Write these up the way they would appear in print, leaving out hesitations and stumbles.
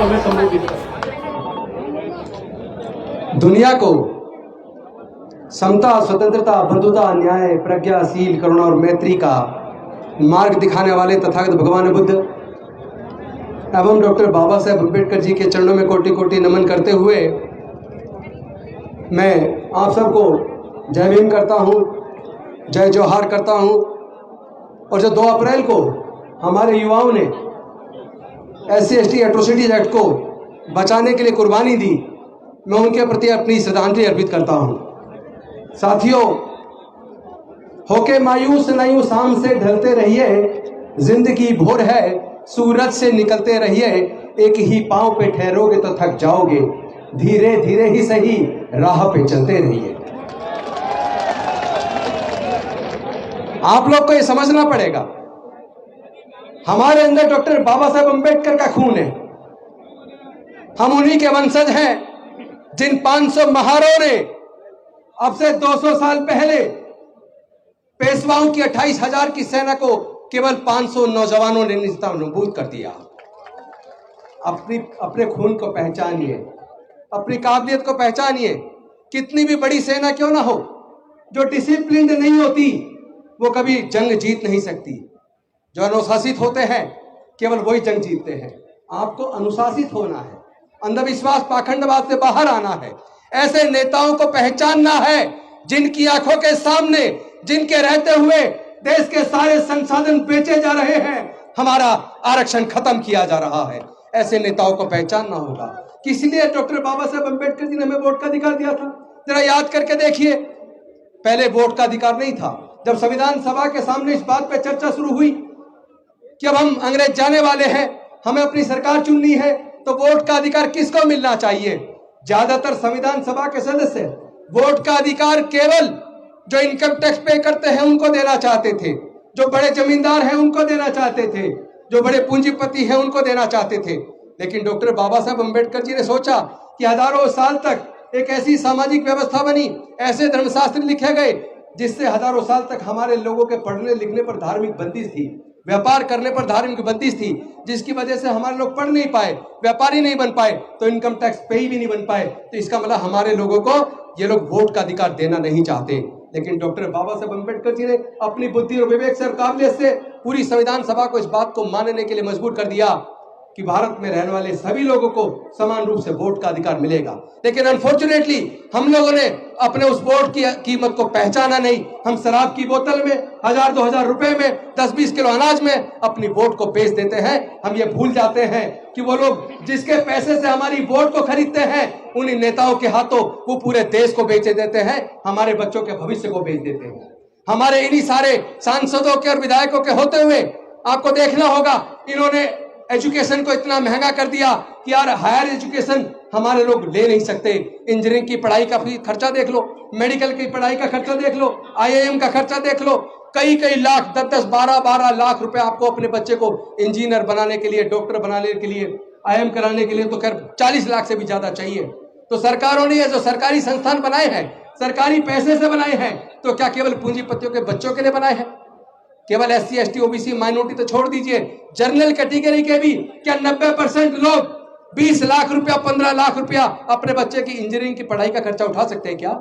हमें संबोधित करें। दुनिया को समता, स्वतंत्रता, बंधुता, न्याय, प्रज्ञाशील, करुणा और मैत्री का मार्ग दिखाने वाले तथागत भगवान बुद्ध एवं डॉक्टर बाबा साहेब अम्बेडकर जी के चरणों में कोटि कोटि नमन करते हुए मैं आप सबको जय भीम करता हूँ, जय जोहार करता हूँ। और जो 2 अप्रैल को हमारे युवाओं ने SC/ST एट्रोसिटीज एक्ट को बचाने के लिए कुर्बानी दी, मैं उनके प्रति अपनी श्रद्धांजलि अर्पित करता हूँ। साथियों, होके मायूस नहीं शाम से ढलते रहिए, जिंदगी भोर है सूरज से निकलते रहिए, एक ही पांव पे ठहरोगे तो थक जाओगे, धीरे धीरे ही सही राह पे चलते रहिए। आप लोग को ये समझना पड़ेगा, हमारे अंदर डॉक्टर बाबा साहेब अम्बेडकर का खून है। हम उन्हीं के वंशज हैं जिन 500 महारों ने अब से 200 साल पहले पेशवाओं की 28,000 की सेना को केवल 500 नौजवानों ने निस्तानाबूद कर दिया। अपने खून को पहचानिए, अपनी काबिलियत को पहचानिए। कितनी भी बड़ी सेना क्यों ना हो, जो डिसिप्लिन्ड नहीं होती वो कभी जंग जीत नहीं सकती। जो अनुशासित होते हैं केवल वही जंग जीतते हैं। आपको अनुशासित होना है, अंधविश्वास पाखंडवाद से बाहर आना है, ऐसे नेताओं को पहचानना है जिनकी आंखों के सामने, जिनके रहते हुए देश के सारे संसाधन बेचे जा रहे हैं, हमारा आरक्षण खत्म किया जा रहा है। ऐसे नेताओं को पहचानना होगा। किस लिए डॉक्टर बाबा साहेब अम्बेडकर जी ने हमें वोट का अधिकार दिया था? जरा याद करके देखिए, पहले वोट का अधिकार नहीं था। जब संविधान सभा के सामने इस बात पे चर्चा शुरू हुई कि अब हम अंग्रेज जाने वाले हैं, हमें अपनी सरकार चुननी है, तो वोट का अधिकार किसको मिलना चाहिए? ज्यादातर संविधान सभा के सदस्य वोट का अधिकार केवल जो इनकम टैक्स पे करते हैं उनको देना चाहते थे, जो बड़े जमींदार हैं उनको देना चाहते थे, जो बड़े पूंजीपति हैं उनको देना चाहते थे। लेकिन डॉक्टर बाबा साहब अम्बेडकर जी ने सोचा कि हजारों साल तक एक ऐसी सामाजिक व्यवस्था बनी, ऐसे धर्मशास्त्र लिखे गए जिससे हजारों साल तक हमारे लोगों के पढ़ने लिखने पर धार्मिक बंदिश थी, व्यापार करने पर धार्मिक बंदिश थी, जिसकी वजह से हमारे लोग पढ़ नहीं पाए, व्यापारी नहीं बन पाए, तो इनकम टैक्स पे भी नहीं बन पाए। तो इसका मतलब हमारे लोगों को ये लोग वोट का अधिकार देना नहीं चाहते। लेकिन डॉक्टर बाबा साहब अम्बेडकर जी ने अपनी बुद्धि और विवेक से और काबिलियत से पूरी संविधान सभा को इस बात को मानने के लिए मजबूर कर दिया कि भारत में रहने वाले सभी लोगों को समान रूप से वोट का अधिकार मिलेगा। लेकिन अनफॉर्चुनेटली हम लोगों ने अपने उस वोट की कीमत को पहचाना नहीं। हम शराब की बोतल में 1000-2000 रुपए में 10-20 किलो अनाज में अपनी वोट को बेच देते हैं। हम ये भूल जाते हैं कि वो लोग जिसके पैसे से हमारी वोट को खरीदते हैं, उन्हीं नेताओं के हाथों वो पूरे देश को बेच देते हैं, हमारे बच्चों के भविष्य को बेच देते हैं। हमारे इन्हीं सारे सांसदों के और विधायकों के होते हुए आपको देखना होगा, इन्होंने एजुकेशन को इतना महंगा कर दिया कि यार हायर एजुकेशन हमारे लोग ले नहीं सकते। इंजीनियरिंग की पढ़ाई का खर्चा देख लो, मेडिकल की पढ़ाई का खर्चा देख लो, IIM का खर्चा देख लो, कई लाख, 10-10, 12-12 लाख रुपए आपको अपने बच्चे को इंजीनियर बनाने के लिए, डॉक्टर बनाने के लिए, IIM कराने के लिए तो खैर 40 लाख से भी ज्यादा चाहिए। तो सरकारों ने ये जो सरकारी संस्थान बनाए हैं, सरकारी पैसे से बनाए हैं, तो क्या केवल पूंजीपतियों के बच्चों के लिए बनाए हैं? केवल SC/ST OBC माइनॉरिटी तो छोड़ दीजिए, जनरल कैटेगरी के भी क्या 90% लोग 20 लाख रुपया, 15 लाख रुपया अपने बच्चे की इंजीनियरिंग की पढ़ाई का खर्चा उठा सकते हैं क्या?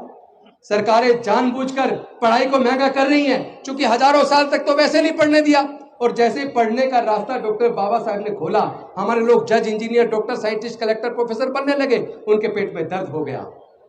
सरकारें जानबूझकर पढ़ाई को महंगा कर रही हैं, क्योंकि हजारों साल तक तो वैसे नहीं पढ़ने दिया, और जैसे पढ़ने का रास्ता डॉक्टर बाबा साहब ने खोला, हमारे लोग जज, engineer, doctor, scientist, collector, professor बनने लगे। उनके पेट में दर्द हो गया,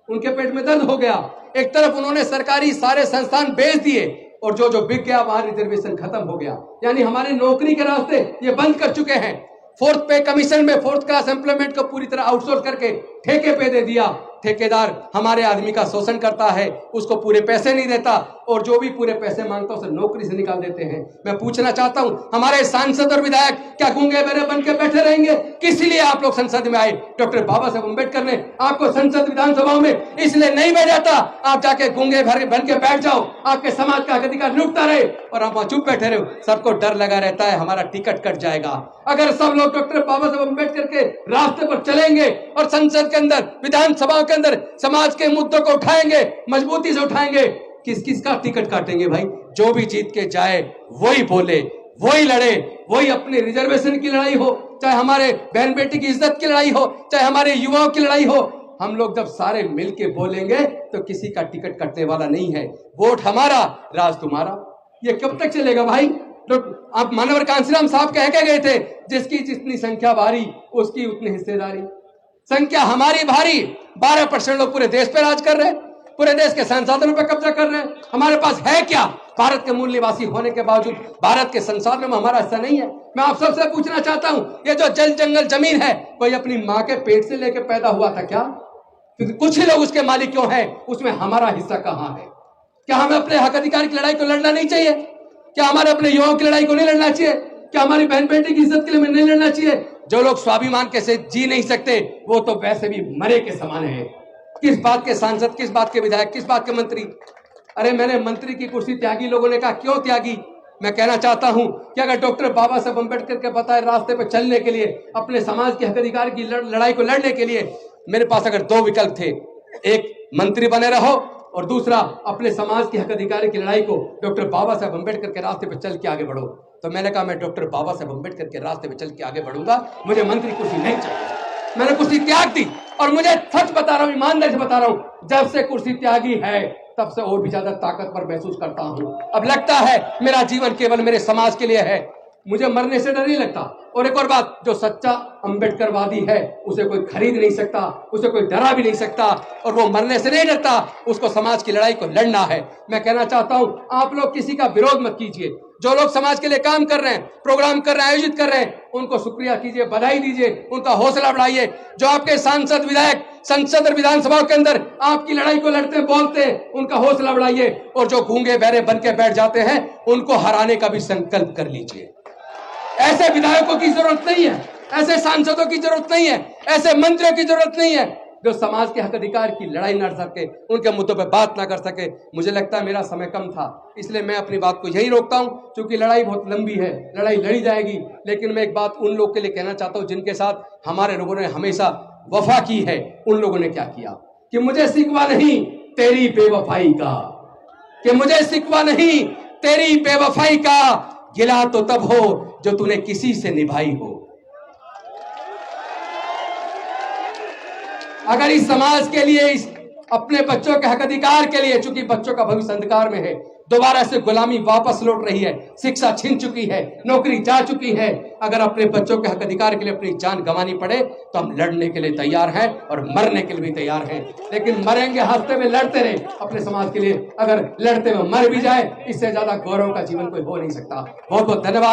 उनके पेट में दर्द हो गया। एक तरफ उन्होंने सरकारी सारे संस्थान बेच दिए, और जो बिक गया वहां रिजर्वेशन खत्म हो गया, यानी हमारी नौकरी के रास्ते ये बंद कर चुके हैं। 4th पे कमीशन में 4th क्लास एम्प्लॉयमेंट को पूरी तरह आउटसोर्स करके ठेके पे दे दिया। ठेकेदार हमारे आदमी का शोषण करता है, उसको पूरे पैसे नहीं देता, और जो भी पूरे पैसे मांगता है उसे नौकरी से निकाल देते हैं। मैं पूछना चाहता हूं, हमारे सांसद और विधायक क्या गूंगे बहरे बन के बैठे रहेंगे? किस लिए आप लोग संसद में आए? डॉक्टर बाबा साहब अम्बेडकर ने आपको संसद विधानसभाओं में इसलिए नहीं भेजा था आप जाके गूंगे भरे बन के बैठ जाओ, आपके समाज का अधिकार लुटता रहे, और आप वहां चुप बैठे रहो। सबको डर लगा रहता है हमारा टिकट कट जाएगा। अगर सब लोग डॉक्टर बाबा साहब अम्बेडकर के रास्ते पर चलेंगे और संसद के अंदर, विधानसभा के अंदर समाज के मुद्दों को उठाएंगे, मजबूती से उठाएंगे, किस किस का टिकट काटेंगे भाई? जो भी जीत के जाए वही बोले, वही लड़े, वही अपनी रिजर्वेशन की लड़ाई हो, चाहे हमारे बहन बेटी की इज्जत की लड़ाई हो, चाहे हमारे युवाओं की लड़ाई हो, हम लोग जब सारे मिलके बोलेंगे तो किसी का टिकट कटने वाला नहीं है। वोट हमारा, राज तुम्हारा। ये कब तक चलेगा भाई? तो आप मानवर कांसीराम साहब कह के गए थे, जिसकी जितनी संख्या भारी उसकी उतनी हिस्सेदारी। संख्या हमारी भारी, 12% लोग पूरे देश पे राज कर रहे हैं, पूरे देश के संसाधनों पर कब्जा कर रहे हैं। हमारे पास है क्या? भारत के मूल निवासी होने के बावजूद भारत के संसाधनों में हमारा हिस्सा नहीं है। मैं आप सबसे पूछना चाहता हूं, ये जो जल जंगल जमीन है, कोई अपनी मां के पेट से लेकर पैदा हुआ था क्या? क्योंकि कुछ ही लोग उसके मालिक क्यों हैं, उसमें हमारा हिस्सा कहां है? क्या हमें अपने हक अधिकार की लड़ाई को लड़ना नहीं चाहिए? क्या हमारे अपने युवाओं की लड़ाई को नहीं लड़ना चाहिए? क्या हमारी बहन बेटी की इज्जत के लिए नहीं लड़ना चाहिए? जो लोग स्वाभिमान के से जी नहीं सकते, वो तो वैसे भी मरे के समान है। किस बात के सांसद, किस बात के विधायक, किस बात के मंत्री? अरे मैंने मंत्री की कुर्सी त्यागी, लोगों ने कहा क्यों त्यागी? मैं कहना चाहता हूं कि अगर डॉक्टर बाबा साहब अम्बेडकर के बताए रास्ते पर चलने के लिए, अपने समाज के हक अधिकार की लड़ाई को लड़ने के लिए मेरे पास अगर दो विकल्प थे, एक मंत्री बने रहो और दूसरा अपने समाज के हक अधिकार की लड़ाई को डॉक्टर बाबा साहब अम्बेडकर के रास्ते पर चल के आगे बढ़ो, तो मैंने कहा मैं डॉक्टर बाबा साहब अम्बेडकर के रास्ते पर चल के आगे बढ़ूंगा, मुझे मंत्री कुर्सी नहीं चाहिए। मैंने कुर्सी त्याग दी और मुझे सच बता रहा हूं, ईमानदारी से बता रहा हूं, जब से कुर्सी त्यागी है तब से और भी ज्यादा ताकतवर महसूस करता हूं। अब लगता है मेरा जीवन केवल मेरे समाज के लिए है, मुझे मरने से डर नहीं लगता। और एक और बात, जो सच्चा अम्बेडकरवादी है उसे कोई खरीद नहीं सकता, उसे कोई डरा भी नहीं सकता, और वो मरने से नहीं डरता, उसको समाज की लड़ाई को लड़ना है। मैं कहना चाहता हूं, आप लोग किसी का विरोध मत कीजिए। जो लोग समाज के लिए काम कर रहे हैं, प्रोग्राम कर रहे हैं, आयोजित कर रहे हैं, उनको शुक्रिया कीजिए, बधाई दीजिए, उनका हौसला बढ़ाइए। जो आपके सांसद विधायक संसद और विधानसभा के अंदर आपकी लड़ाई को लड़ते बोलते हैं, उनका हौसला बढ़ाइए। और जो गूंगे बहरे बन के बैठ जाते हैं, उनको हराने का भी संकल्प कर लीजिए। ऐसे विधायकों की जरूरत नहीं है, ऐसे सांसदों की जरूरत नहीं है, ऐसे मंत्रियों की जरूरत नहीं है जो समाज के हक अधिकार की लड़ाई लड़ सके, उनके मुद्दों पर बात ना कर सके। मुझे लगता है मेरा समय कम था, इसलिए मैं अपनी बात को यही रोकता हूं, क्योंकि लड़ाई बहुत लंबी है, लड़ाई लड़ी जाएगी। लेकिन मैं एक बात उन लोगों के लिए कहना चाहता हूं जिनके साथ हमारे लोगों ने हमेशा वफा की है। उन लोगों ने क्या किया कि मुझे सिकवा नहीं तेरी बेवफाई का, कि मुझे सिकवा नहीं तेरी बेवफाई का, गिला तो तब हो जो तूने किसी से निभाई हो। अगर इस समाज के लिए, इस अपने बच्चों के हक अधिकार के लिए, चूंकि बच्चों का भविष्य अंधकार में है, दोबारा से गुलामी वापस लौट रही है, शिक्षा छीन चुकी है, नौकरी जा चुकी है, अगर अपने बच्चों के हक अधिकार के लिए अपनी जान गंवानी पड़े तो हम लड़ने के लिए तैयार हैं और मरने के लिए भी तैयार हैं। लेकिन मरेंगे हंसते हुए, लड़ते रहे अपने समाज के लिए। अगर लड़ते हुए मर भी जाए, इससे ज्यादा गौरव का जीवन कोई हो नहीं सकता। बहुत बहुत धन्यवाद।